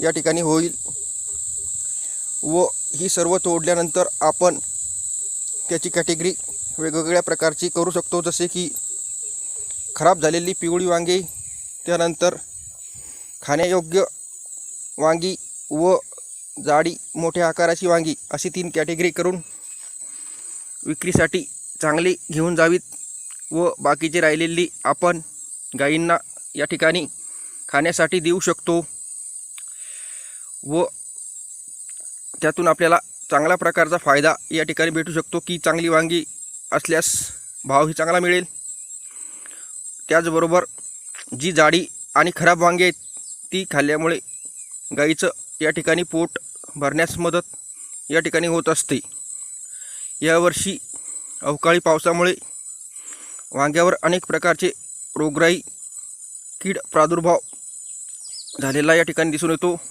या ठिकाणी होईल व ही सर्व तोडल्यानंतर आपण त्याची कॅटेगरी वेगवेगळ्या प्रकारची करू शकतो, जसे की खराब झालेली पिवळी वांगी, त्यानंतर खाण्यायोग्य वांगी व जाडी मोठ्या आकाराची वांगी, अशी 3 कॅटेगरी करून विक्रीसाठी चांगली घेऊन जावीत व बाकीची राहिलेली आपण गायींना या ठिकाणी खाण्यासाठी देऊ शकतो व त्यातून आपल्याला चांगला प्रकारचा फायदा या ठिकाणी भेटू शकतो की चांगली वांगी असल्यास भावही चांगला मिळेल। त्याचबरोबर जी जाडी आणि खराब वांगी आहेत ती खाल्ल्यामुळे गाईचं या ठिकाणी पोट भरण्यास मदत या ठिकाणी होत असते। यावर्षी अवकाळी पावसामुळे वांग्यावर अनेक प्रकारचे रोगराई कीड प्रादुर्भाव झालेला या ठिकाणी दिसून येतो।